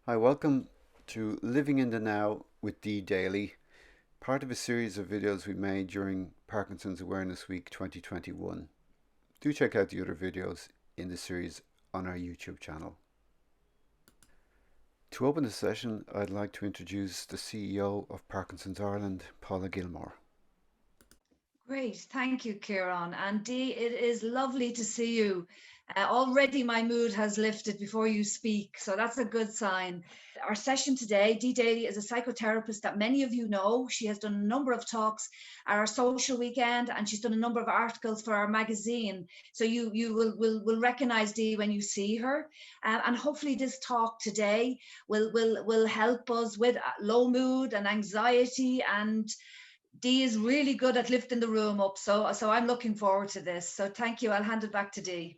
Hi, welcome to Living in the Now with Dee Daly, part of a series of videos we made during Parkinson's Awareness Week 2021. Do check out the other videos in the series on our YouTube channel. To open the session, I'd like to introduce the CEO of Parkinsons Ireland, Paula Gilmore. Great, thank you, Kieran. And Dee, it is lovely to see you. Already my mood has lifted before you speak, so that's a good sign. Our session today, Dee Daly is a psychotherapist that many of you know. She has done a number of talks at our social weekend, and she's done a number of articles for our magazine. So you will recognize Dee when you see her. And hopefully this talk today will help us with low mood and anxiety, and Dee is really good at lifting the room up. So I'm looking forward to this. So thank you. I'll hand it back to Dee.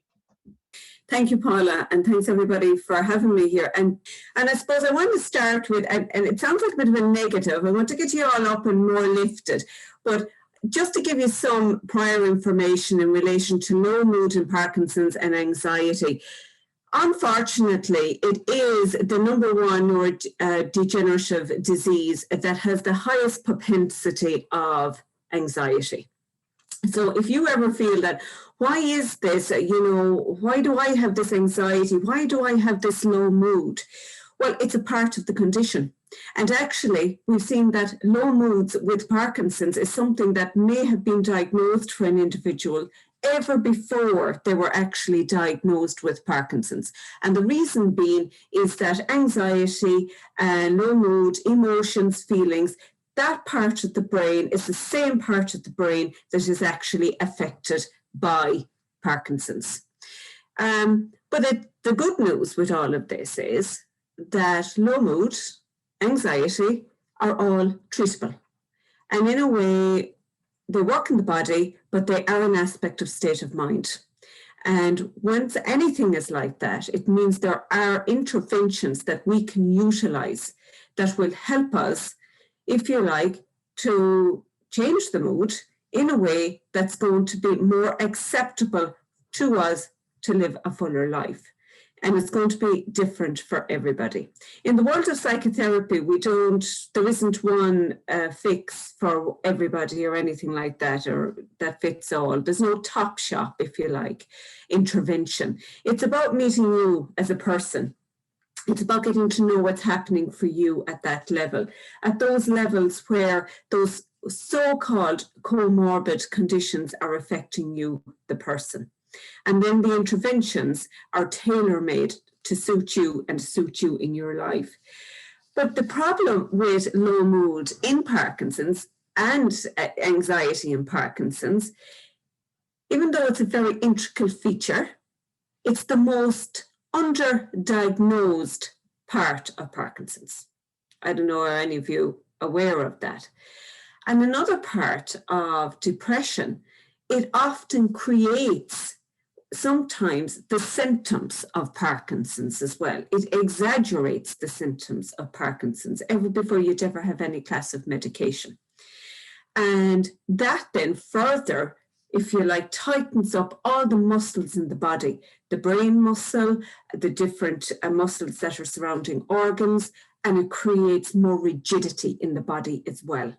Thank you, Paula, and thanks everybody for having me here. And I suppose I want to start with, and it sounds like a bit of a negative, I want to get you all up and more lifted, but just to give you some prior information in relation to low mood in Parkinson's and anxiety. Unfortunately, it is the number one neurodegenerative disease that has the highest propensity of anxiety. So if you ever feel that, why is this, why do I have this anxiety? Why do I have this low mood? Well, it's a part of the condition. And actually, we've seen that low moods with Parkinson's is something that may have been diagnosed for an individual ever before they were actually diagnosed with Parkinson's. And the reason being is that anxiety, low mood, emotions, feelings, that part of the brain is the same part of the brain that is actually affected by Parkinson's. But the good news with all of this is that low mood, anxiety are all treatable. And in a way, they work in the body, but they are an aspect of state of mind. And once anything is like that, it means there are interventions that we can utilize that will help us, if you like, to change the mood in a way that's going to be more acceptable to us to live a fuller life. And it's going to be different for everybody. In the world of psychotherapy, there isn't one fix for everybody or anything like that, or that fits all. There's no top shop, if you like, intervention. It's about meeting you as a person. It's about getting to know what's happening for you at that level, at those levels where those so-called comorbid conditions are affecting you, the person. And then the interventions are tailor-made to suit you and suit you in your life. But the problem with low mood in Parkinson's and anxiety in Parkinson's, even though it's a very intricate feature, it's the most underdiagnosed part of Parkinson's. I don't know, are any of you aware of that? And another part of depression, it often creates sometimes the symptoms of Parkinson's as well. It exaggerates the symptoms of Parkinson's before you'd ever have any class of medication. And that then further, if you like, tightens up all the muscles in the body, the brain muscle, the different muscles that are surrounding organs, and it creates more rigidity in the body as well.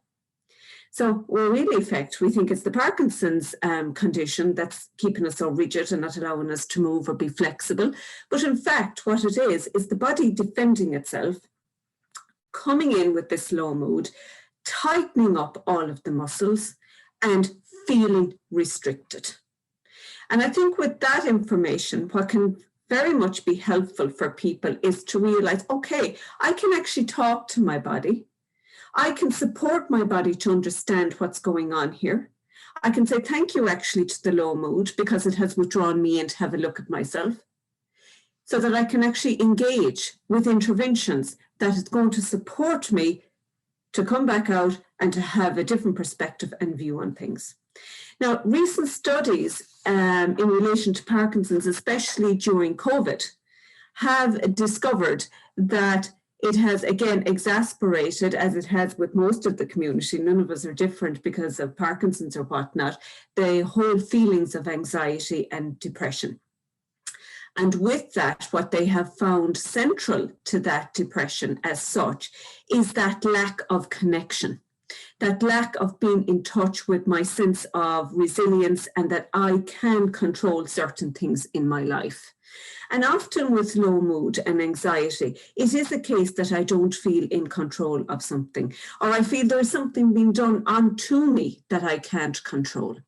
So we're really effect, we think it's the Parkinson's condition that's keeping us so rigid and not allowing us to move or be flexible. But in fact, what it is the body defending itself, coming in with this low mood, tightening up all of the muscles and feeling restricted. And I think with that information, what can very much be helpful for people is to realize, okay, I can actually talk to my body. I can support my body to understand what's going on here. I can say thank you actually to the low mood because it has withdrawn me in to have a look at myself, so that I can actually engage with interventions that is going to support me to come back out and to have a different perspective and view on things. Now, recent studies in relation to Parkinson's, especially during COVID, have discovered that it has, again, exacerbated, as it has with most of the community, none of us are different because of Parkinson's or whatnot, the whole feelings of anxiety and depression. And with that, what they have found central to that depression as such is that lack of connection, that lack of being in touch with my sense of resilience and that I can control certain things in my life. And often with low mood and anxiety, it is a case that I don't feel in control of something, or I feel there's something being done onto me that I can't control.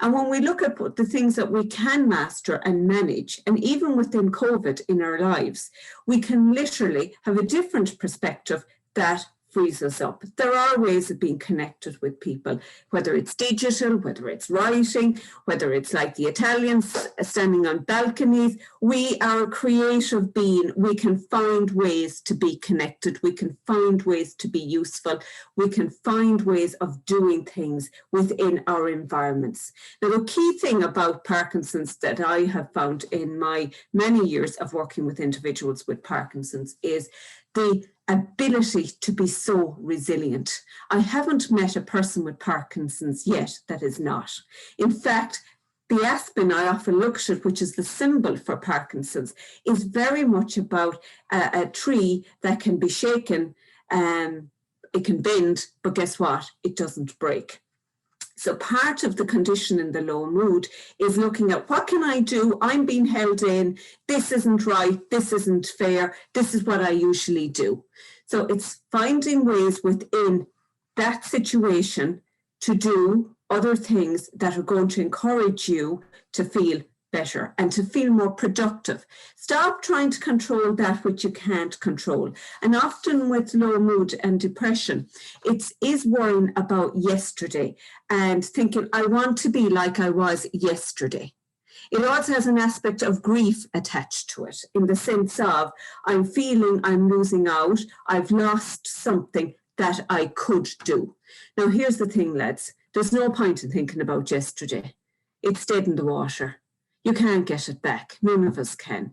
And when we look at the things that we can master and manage, and even within COVID in our lives, we can literally have a different perspective that frees us up. There are ways of being connected with people, whether it's digital, whether it's writing, whether it's like the Italians standing on balconies. We are a creative being. We can find ways to be connected. We can find ways to be useful. We can find ways of doing things within our environments. Now, the key thing about Parkinson's that I have found in my many years of working with individuals with Parkinson's is the ability to be so resilient. I haven't met a person with Parkinson's yet that is not. In fact, the aspen I often look at, which is the symbol for Parkinson's, is very much about a tree that can be shaken, it can bend, but guess what? It doesn't break. So part of the condition in the low mood is looking at what can I do? I'm being held in. This isn't right. This isn't fair. This is what I usually do. So it's finding ways within that situation to do other things that are going to encourage you to feel better and to feel more productive. Stop trying to control that which you can't control. And often with low mood and depression, it is worrying about yesterday and thinking, I want to be like I was yesterday. It also has an aspect of grief attached to it, in the sense of I'm feeling I'm losing out, I've lost something that I could do. Now, here's the thing, lads. There's no point in thinking about yesterday. It's dead in the water. You can't get it back. None of us can.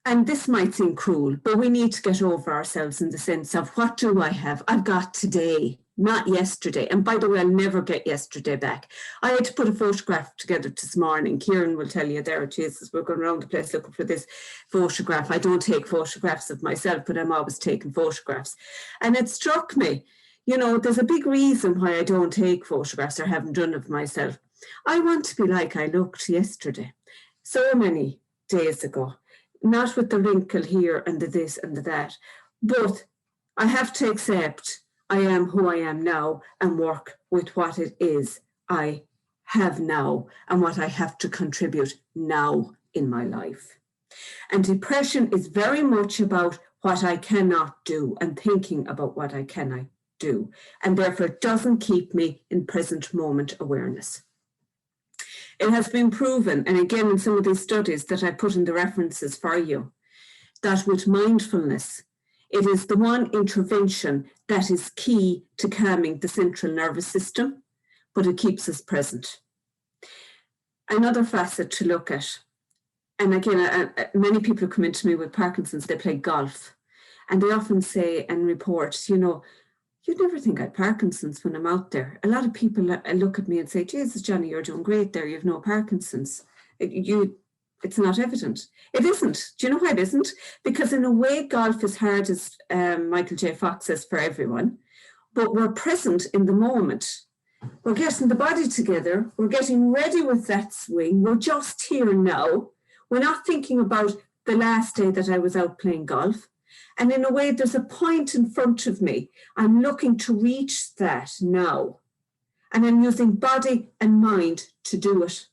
And this might seem cruel, but we need to get over ourselves in the sense of what do I have? I've got today, not yesterday. And by the way, I'll never get yesterday back. I had to put a photograph together this morning. Kieran will tell you there, Jesus, we're going around the place looking for this photograph. I don't take photographs of myself, but I'm always taking photographs. And it struck me, you know, there's a big reason why I don't take photographs or haven't done of myself. I want to be like I looked yesterday, so many days ago, not with the wrinkle here and the this and the that, but I have to accept I am who I am now and work with what it is I have now and what I have to contribute now in my life. And depression is very much about what I cannot do and thinking about what I cannot do, and therefore it doesn't keep me in present moment awareness. It has been proven, and again in some of these studies that I put in the references for you, that with mindfulness, it is the one intervention that is key to calming the central nervous system, but it keeps us present. Another facet to look at, and again, many people who come into me with Parkinson's, they play golf, and they often say and report, you know, you'd never think I had Parkinson's when I'm out there. A lot of people look at me and say, Jesus, Johnny, you're doing great there. You've no Parkinson's. It's not evident. It isn't. Do you know why it isn't? Because in a way, golf is hard, as Michael J. Fox says, for everyone. But we're present in the moment. We're getting the body together. We're getting ready with that swing. We're just here now. We're not thinking about the last day that I was out playing golf. And in a way, there's a point in front of me. I'm looking to reach that now. And I'm using body and mind to do it.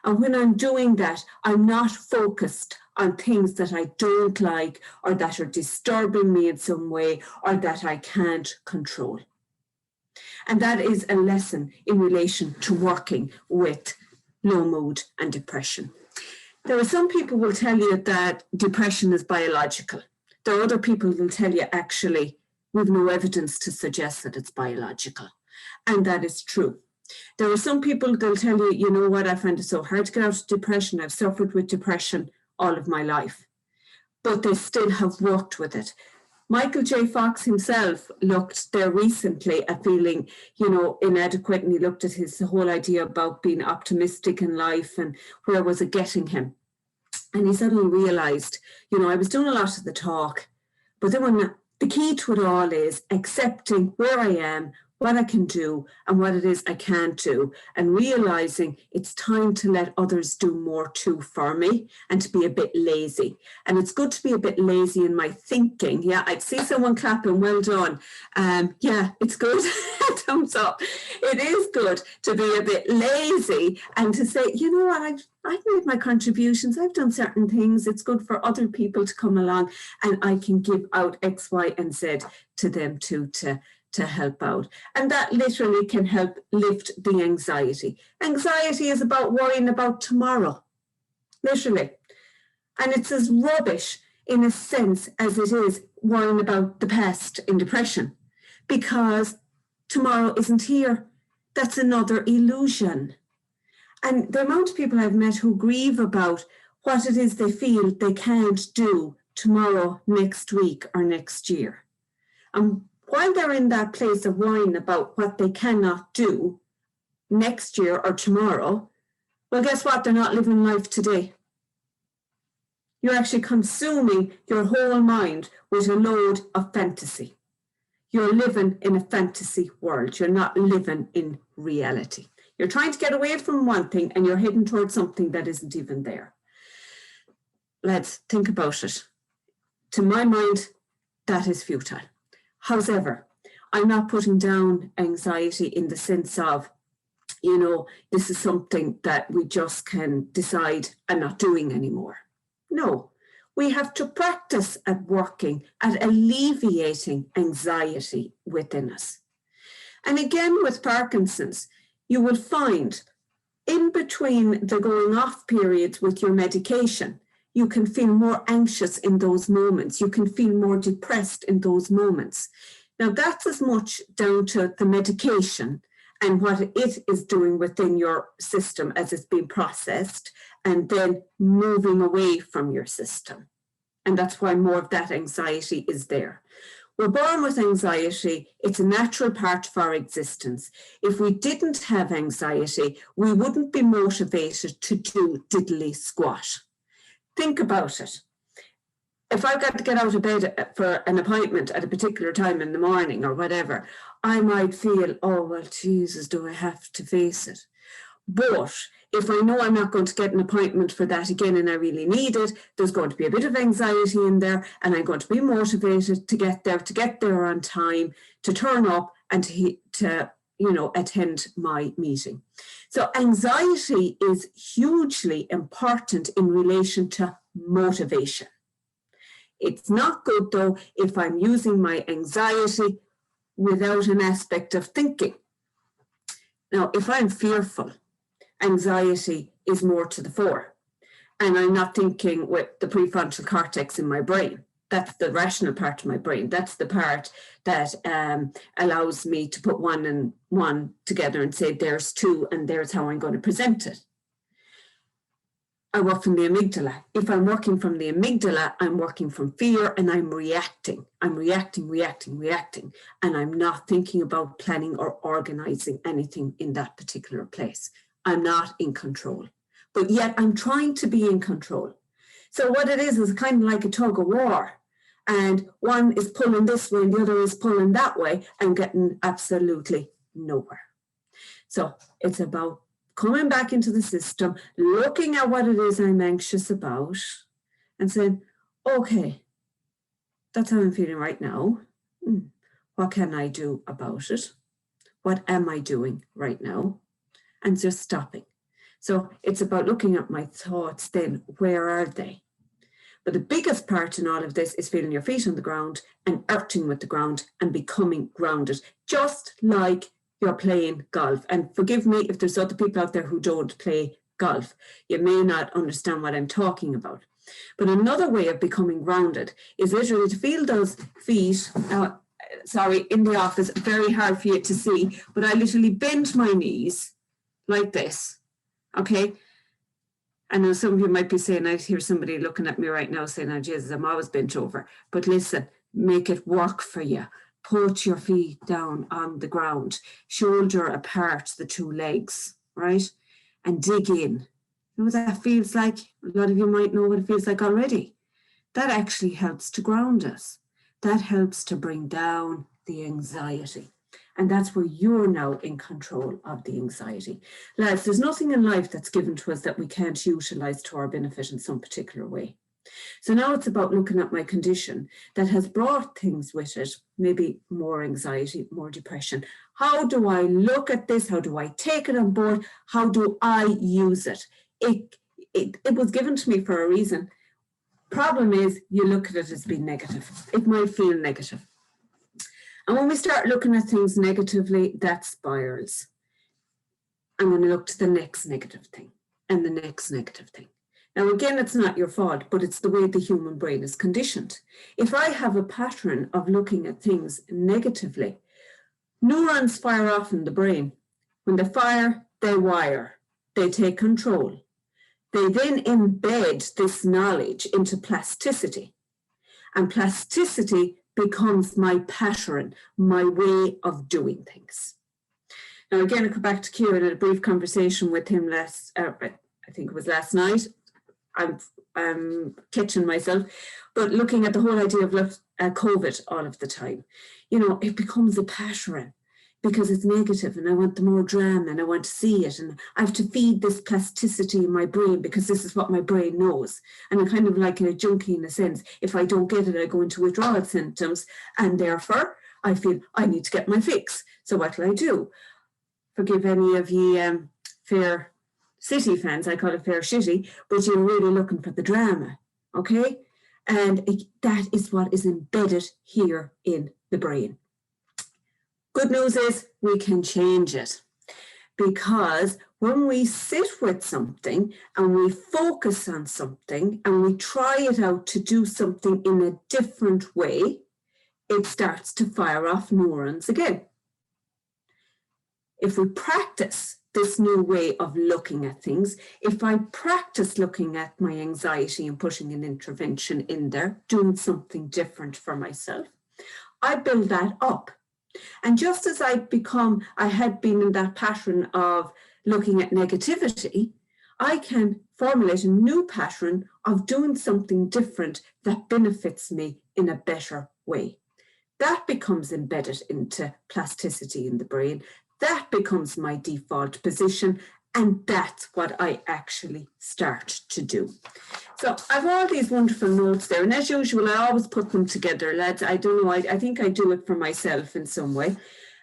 And when I'm doing that, I'm not focused on things that I don't like or that are disturbing me in some way or that I can't control. And that is a lesson in relation to working with low mood and depression. There are some people who will tell you that depression is biological. There are other people who will tell you, actually, we've no evidence to suggest that it's biological. And that is true. There are some people that'll tell you, you know what, I find it so hard to get out of depression. I've suffered with depression all of my life. But they still have worked with it. Michael J. Fox himself looked there recently at feeling, you know, inadequate, and he looked at his whole idea about being optimistic in life and where was it getting him. And he suddenly realized, I was doing a lot of the talk, but then the key to it all is accepting where I am, what I can do, and what it is I can't do, and realizing it's time to let others do more too for me and to be a bit lazy. And it's good to be a bit lazy in my thinking. Yeah, I'd see someone clapping, well done. Yeah, it's good. Thumbs up. It is good to be a bit lazy and to say, you know what, I've made my contributions. I've done certain things. It's good for other people to come along, and I can give out X, Y, and Z to them too, to help out. And that literally can help lift the anxiety. Anxiety is about worrying about tomorrow, literally. And it's as rubbish in a sense as it is worrying about the past in depression, because tomorrow isn't here. That's another illusion. And the amount of people I've met who grieve about what it is they feel they can't do tomorrow, next week, or next year. And while they're in that place of worrying about what they cannot do next year or tomorrow, well, guess what? They're not living life today. You're actually consuming your whole mind with a load of fantasy. You're living in a fantasy world. You're not living in reality. You're trying to get away from one thing and you're heading towards something that isn't even there. Let's think about it. To my mind, that is futile. However, I'm not putting down anxiety in the sense of, this is something that we just can decide I'm not doing anymore. No, we have to practice at working at alleviating anxiety within us. And again, with Parkinson's, you will find in between the going off periods with your medication, you can feel more anxious in those moments. You can feel more depressed in those moments. Now, that's as much down to the medication and what it is doing within your system as it's being processed and then moving away from your system. And that's why more of that anxiety is there. We're born with anxiety. It's a natural part of our existence. If we didn't have anxiety, we wouldn't be motivated to do diddly squat. Think about it. If I've got to get out of bed for an appointment at a particular time in the morning or whatever, I might feel, oh, well, Jesus, do I have to face it? But if I know I'm not going to get an appointment for that again and I really need it, there's going to be a bit of anxiety in there and I'm going to be motivated to get there on time, to turn up and to attend my meeting. So anxiety is hugely important in relation to motivation. It's not good, though, if I'm using my anxiety without an aspect of thinking. Now, if I'm fearful, anxiety is more to the fore, and I'm not thinking with the prefrontal cortex in my brain. That's the rational part of my brain. That's the part that allows me to put one and one together and say, there's two, and there's how I'm going to present it. I work from the amygdala. If I'm working from the amygdala, I'm working from fear and I'm reacting. I'm reacting, and I'm not thinking about planning or organizing anything in that particular place. I'm not in control, but yet I'm trying to be in control. So what it is kind of like a tug of war. And one is pulling this way and the other is pulling that way and getting absolutely nowhere. So it's about coming back into the system, looking at what it is I'm anxious about and saying, okay, that's how I'm feeling right now. What can I do about it? What am I doing right now? And just stopping. So it's about looking at my thoughts then, where are they? But the biggest part in all of this is feeling your feet on the ground and earthing with the ground and becoming grounded, just like you're playing golf. And forgive me if there's other people out there who don't play golf. You may not understand what I'm talking about. But another way of becoming grounded is literally to feel those feet. In the office, very hard for you to see, but I literally bend my knees like this, okay? I know some of you might be saying, I hear somebody looking at me right now saying, oh, Jesus, I'm always bent over. But listen, make it work for you. Put your feet down on the ground, shoulder apart the two legs, right? And dig in. You know what that feels like? A lot of you might know what it feels like already. That actually helps to ground us. That helps to bring down the anxiety. And that's where you're now in control of the anxiety. Lads, there's nothing in life that's given to us that we can't utilize to our benefit in some particular way. So now it's about looking at my condition that has brought things with it, maybe more anxiety, more depression. How do I look at this? How do I take it on board? How do I use it? It was given to me for a reason. Problem is, you look at it as being negative. It might feel negative. And when we start looking at things negatively, that spirals. I'm going to look to the next negative thing and the next negative thing. Now, again, it's not your fault, but it's the way the human brain is conditioned. If I have a pattern of looking at things negatively, neurons fire off in the brain. When they fire, they wire. They take control. They then embed this knowledge into plasticity. And plasticity becomes my pattern, my way of doing things. Now, again, I come back to Kieran in a brief conversation with him I think it was last night. I'm catching myself, but looking at the whole idea of COVID all of the time, you know, it becomes a pattern because it's negative and I want the more drama and I want to see it. And I have to feed this plasticity in my brain because this is what my brain knows. And I'm kind of like a junkie in a sense. If I don't get it, I go into withdrawal symptoms and therefore I feel I need to get my fix. So what will I do? Forgive any of you fair city fans, I call it fair shitty, but you're really looking for the drama, okay? And that is what is embedded here in the brain. Good news is we can change it, because when we sit with something and we focus on something and we try it out to do something in a different way, it starts to fire off neurons again. If we practice this new way of looking at things, if I practice looking at my anxiety and putting an intervention in there, doing something different for myself, I build that up. And just as I had been in that pattern of looking at negativity, I can formulate a new pattern of doing something different that benefits me in a better way. That becomes embedded into plasticity in the brain. That becomes my default position, and that's what I actually start to do. So I've all these wonderful notes there, and as usual, I always put them together, lads. I don't know, I think I do it for myself in some way,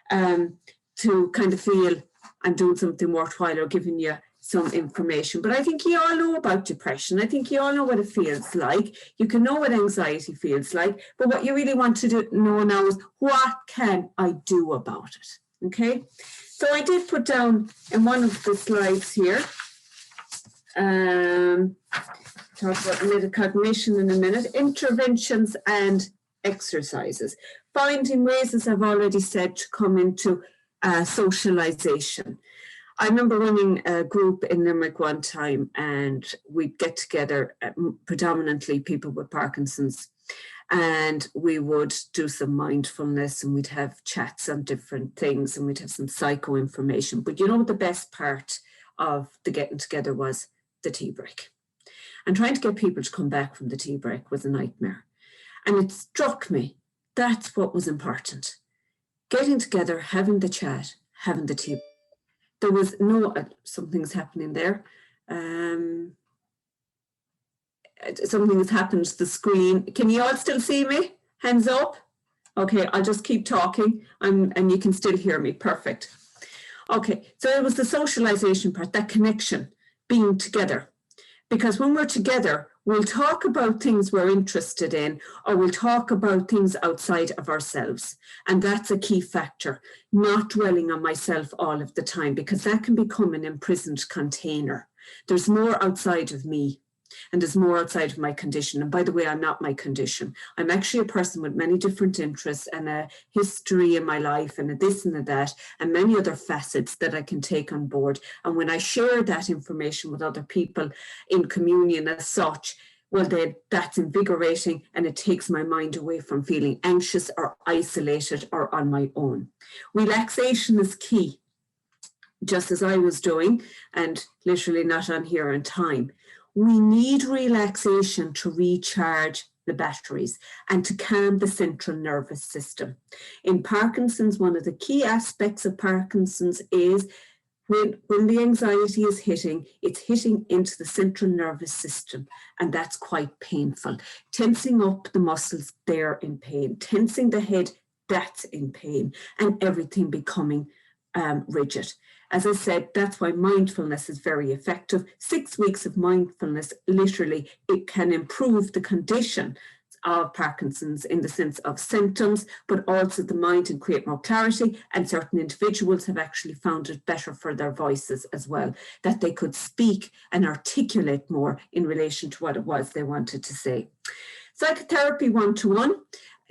to kind of feel I'm doing something worthwhile or giving you some information. But I think you all know about depression. I think you all know what it feels like. You can know what anxiety feels like, but what you really want to know now is, what can I do about it? Okay, so I did put down in one of the slides here, talk about metacognition in a minute, interventions and exercises, finding ways, as I've already said, to come into socialization. I remember running a group in Limerick one time, and we'd get together, predominantly people with Parkinson's, and we would do some mindfulness and we'd have chats on different things and we'd have some psycho information. But you know what the best part of the getting together was? The tea break. And trying to get people to come back from the tea break was a nightmare. And it struck me, that's what was important. Getting together, having the chat, having the tea. There was no, something's happening there. Something has happened to the screen. Can you all still see me? Hands up. Okay, I'll just keep talking and you can still hear me. Perfect. Okay, so it was the socialization part, that connection, being together. Because when we're together, we'll talk about things we're interested in, or we'll talk about things outside of ourselves. And that's a key factor, not dwelling on myself all of the time, because that can become an imprisoned container. There's more outside of me. And there's more outside of my condition. And by the way, I'm not my condition. I'm actually a person with many different interests and a history in my life and a this and a that and many other facets that I can take on board. And when I share that information with other people in communion as such, well, then that's invigorating and it takes my mind away from feeling anxious or isolated or on my own. Relaxation is key. just as I was doing, and literally not on here in time. We need relaxation to recharge the batteries and to calm the central nervous system. In Parkinson's, one of the key aspects of Parkinson's is when the anxiety is hitting, it's hitting into the central nervous system, and that's quite painful. Tensing up the muscles, they're in pain. Tensing the head, that's in pain, and everything becoming rigid. As I said, that's why mindfulness is very effective. 6 weeks of mindfulness, literally, it can improve the condition of Parkinson's in the sense of symptoms, but also the mind and create more clarity. And certain individuals have actually found it better for their voices as well, that they could speak and articulate more in relation to what it was they wanted to say. Psychotherapy one-to-one,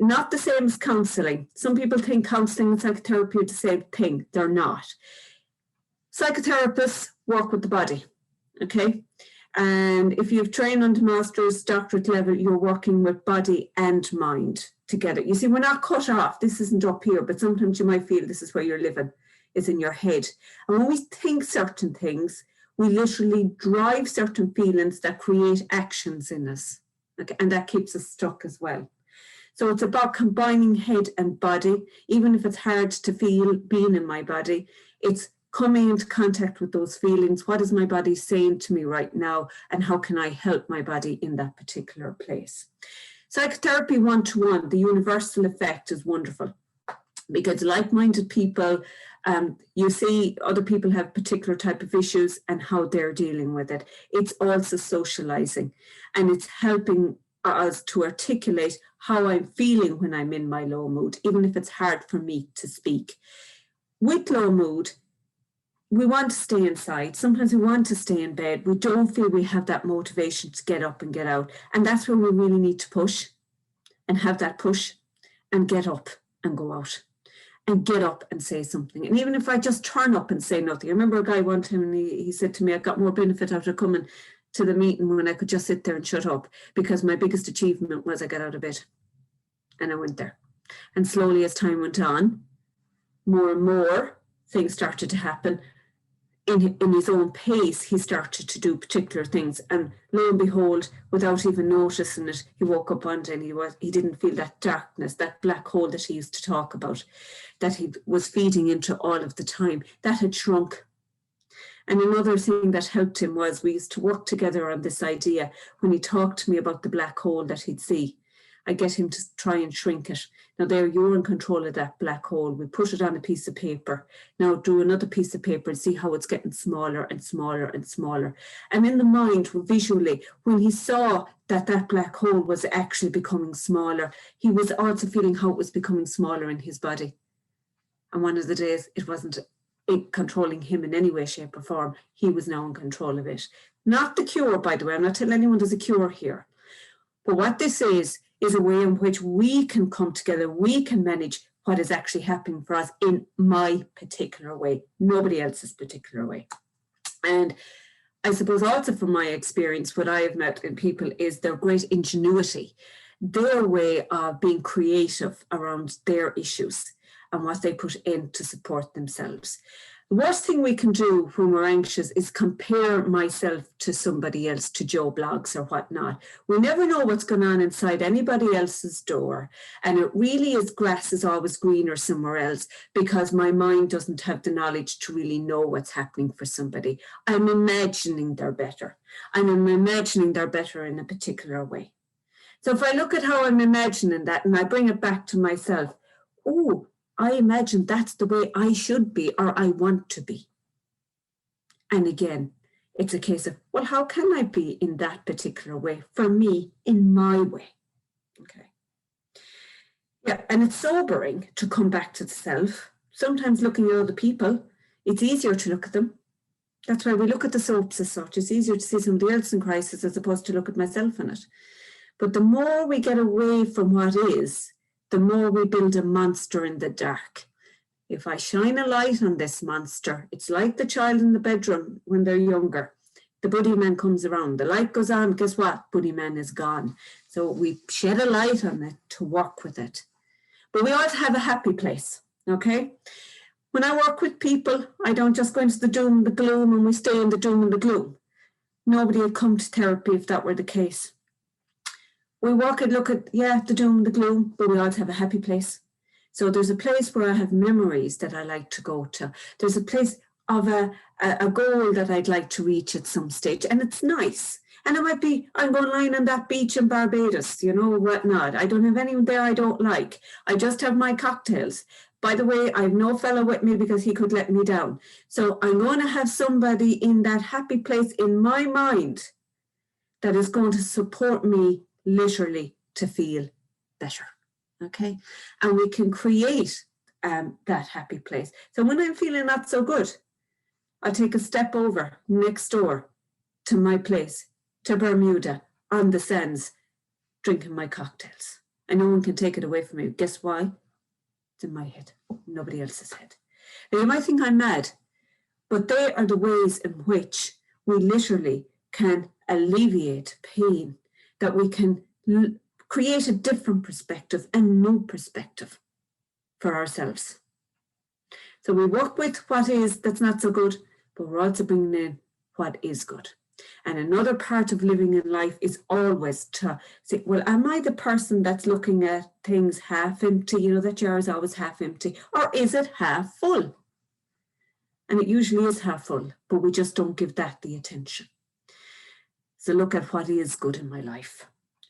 not the same as counselling. Some people think counselling and psychotherapy are the same thing. They're not. Psychotherapists work with the body, okay? And if you've trained on the master's doctorate level, you're working with body and mind together. You see, we're not cut off. This isn't up here, but sometimes you might feel this is where you're living. It's in your head. And when we think certain things, we literally drive certain feelings that create actions in us. Okay? And that keeps us stuck as well. So it's about combining head and body. Even if it's hard to feel being in my body, it's coming into contact with those feelings. What is my body saying to me right now? And how can I help my body in that particular place? Psychotherapy one-to-one, the universal effect is wonderful, because like-minded people, you see other people have particular type of issues and how they're dealing with it. It's also socializing, and it's helping us to articulate how I'm feeling when I'm in my low mood, even if it's hard for me to speak. With low mood, we want to stay inside. Sometimes we want to stay in bed. We don't feel we have that motivation to get up and get out. And that's where we really need to push and have that push and get up and go out and get up and say something. And even if I just turn up and say nothing. I remember a guy one time and he said to me, I got more benefit out of coming to the meeting when I could just sit there and shut up, because my biggest achievement was I got out of bed and I went there. And slowly as time went on, more and more things started to happen. In his own pace, he started to do particular things, and lo and behold, without even noticing it, he woke up one day and he didn't feel that darkness, that black hole that he used to talk about, that he was feeding into all of the time, that had shrunk. And another thing that helped him was we used to work together on this idea. When he talked to me about the black hole that he'd see, I get him to try and shrink it. Now there, you're in control of that black hole. We put it on a piece of paper. Now do another piece of paper and see how it's getting smaller and smaller and smaller. And in the mind, visually, when he saw that that black hole was actually becoming smaller, he was also feeling how it was becoming smaller in his body. And one of the days, it wasn't controlling him in any way, shape or form. He was now in control of it. Not the cure, by the way. I'm not telling anyone there's a cure here. But what this is a way in which we can come together, we can manage what is actually happening for us in my particular way, nobody else's particular way. And I suppose also from my experience, what I have met in people is their great ingenuity, their way of being creative around their issues and what they put in to support themselves. The worst thing we can do when we're anxious is compare myself to somebody else, to Joe Blogs or whatnot. We never know what's going on inside anybody else's door. And it really is grass is always greener somewhere else, because my mind doesn't have the knowledge to really know what's happening for somebody. I'm imagining they're better. And I'm imagining they're better in a particular way. So if I look at how I'm imagining that and I bring it back to myself, oh, I imagine that's the way I should be or I want to be. And again, it's a case of, well, how can I be in that particular way for me, in my way? Okay. Yeah, and it's sobering to come back to the self. Sometimes looking at other people, it's easier to look at them. That's why we look at the soaps as such. It's easier to see somebody else in crisis as opposed to look at myself in it. But the more we get away from what is, the more we build a monster in the dark. If I shine a light on this monster, it's like the child in the bedroom when they're younger. The boogeyman comes around, the light goes on, guess what? Boogeyman is gone. So we shed a light on it to work with it. But we also have a happy place, okay? When I work with people, I don't just go into the doom and the gloom and we stay in the doom and the gloom. Nobody would come to therapy if that were the case. We work and look at, the doom and the gloom, but we also have a happy place. So there's a place where I have memories that I like to go to. There's a place of a goal that I'd like to reach at some stage, and it's nice. And it might be, I'm going lying on that beach in Barbados, whatnot. I don't have anyone there I don't like. I just have my cocktails. By the way, I have no fellow with me because he could let me down. So I'm going to have somebody in that happy place in my mind that is going to support me literally to feel better. Okay. And we can create that happy place. So when I'm feeling not so good, I'll take a step over next door to my place, to Bermuda, on the sands, drinking my cocktails. And no one can take it away from me. Guess why? It's in my head, nobody else's head. Now you might think I'm mad, but they are the ways in which we literally can alleviate pain, that we can create a different perspective, a new perspective for ourselves. So we work with what is that's not so good, but we're also bringing in what is good. And another part of living in life is always to say, well, am I the person that's looking at things half empty? That jar is always half empty. Or is it half full? And it usually is half full, but we just don't give that the attention. So look at what is good in my life.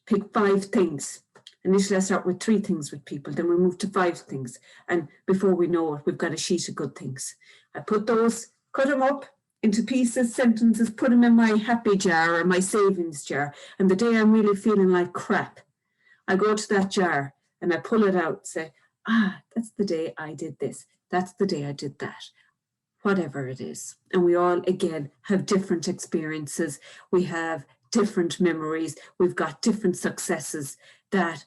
Pick 5 things. Initially, I start with 3 things with people, then we move to 5 things. And before we know it, we've got a sheet of good things. I put those, cut them up into pieces, sentences, put them in my happy jar or my savings jar. And the day I'm really feeling like crap, I go to that jar and I pull it out and say, that's the day I did this. That's the day I did that. Whatever it is. And we all, again, have different experiences. We have different memories. We've got different successes that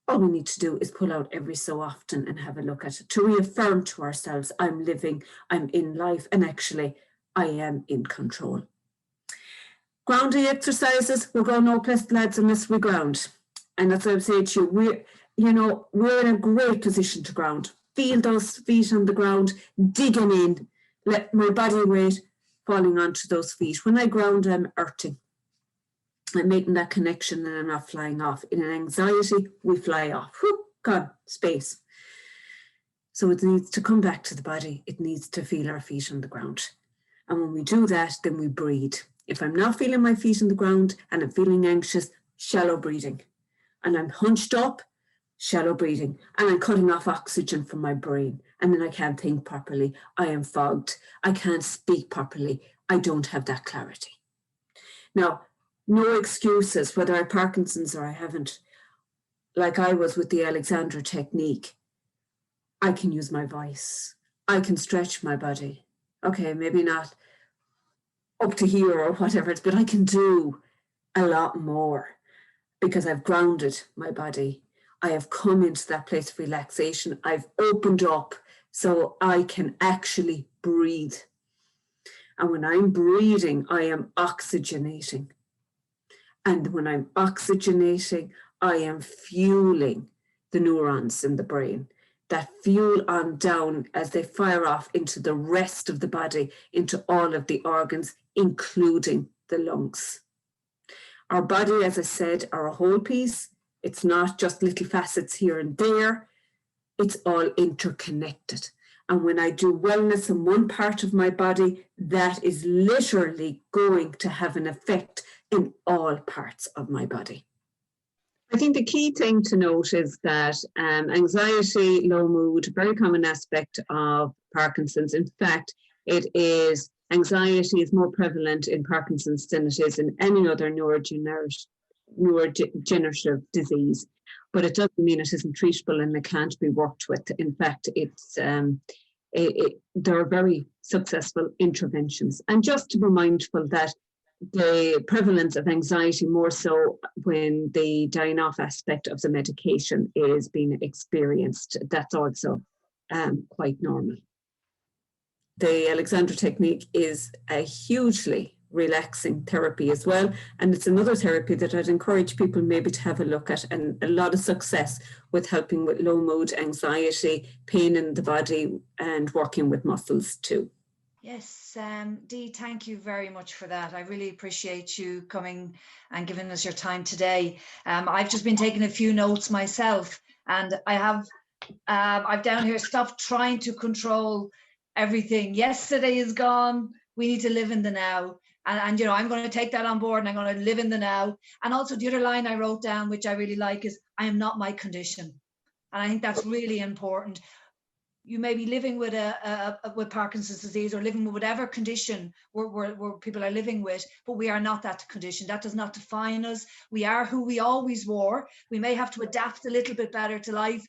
all we need to do is pull out every so often and have a look at it to reaffirm to ourselves, I'm living, I'm in life, and actually I am in control. Grounding exercises, we'll go no place, lads, unless we ground. And that's what I'm saying to you. We're in a great position to ground. Feel those feet on the ground, digging in, let my body weight falling onto those feet. When I ground, I'm earthing. I'm making that connection and I'm not flying off. In an anxiety, we fly off. Whoop, gone, space. So it needs to come back to the body. It needs to feel our feet on the ground. And when we do that, then we breathe. If I'm not feeling my feet on the ground and I'm feeling anxious, shallow breathing. And I'm hunched up, shallow breathing. And I'm cutting off oxygen from my brain. And then I can't think properly. I am fogged. I can't speak properly. I don't have that clarity. Now, no excuses, whether I have Parkinson's or I haven't. Like I was with the Alexander technique, I can use my voice. I can stretch my body. Okay, maybe not up to here or whatever, but I can do a lot more because I've grounded my body. I have come into that place of relaxation. I've opened up so I can actually breathe. And when I'm breathing, I am oxygenating. And when I'm oxygenating, I am fueling the neurons in the brain that fuel on down as they fire off into the rest of the body, into all of the organs, including the lungs. Our body, as I said, are a whole piece. It's not just little facets here and there. It's all interconnected. And when I do wellness in one part of my body, that is literally going to have an effect in all parts of my body. I think the key thing to note is that anxiety, low mood, very common aspect of Parkinson's. In fact, anxiety is more prevalent in Parkinson's than it is in any other neurodegenerative disease. But it doesn't mean it isn't treatable and it can't be worked with. In fact, there are very successful interventions. And just to be mindful that the prevalence of anxiety more so when the dying off aspect of the medication is being experienced, that's also quite normal. The Alexander technique is a hugely relaxing therapy as well. And it's another therapy that I'd encourage people maybe to have a look at, and a lot of success with helping with low mood, anxiety, pain in the body, and working with muscles too. Yes, Dee, thank you very much for that. I really appreciate you coming and giving us your time today. I've just been taking a few notes myself, and I've down here, stop trying to control everything. Yesterday is gone. We need to live in the now. And you know, I'm going to take that on board, and I'm going to live in the now. And also the other line I wrote down, which I really like, is I am not my condition. And I think that's really important. You may be living with with Parkinson's disease, or living with whatever condition where people are living with, but we are not that condition. That does not define us. We are who we always were. We may have to adapt a little bit better to life,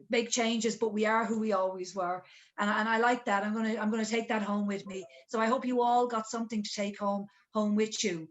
make changes, but we are who we always were. And I like that. I'm gonna take that home with me. So I hope you all got something to take home with you.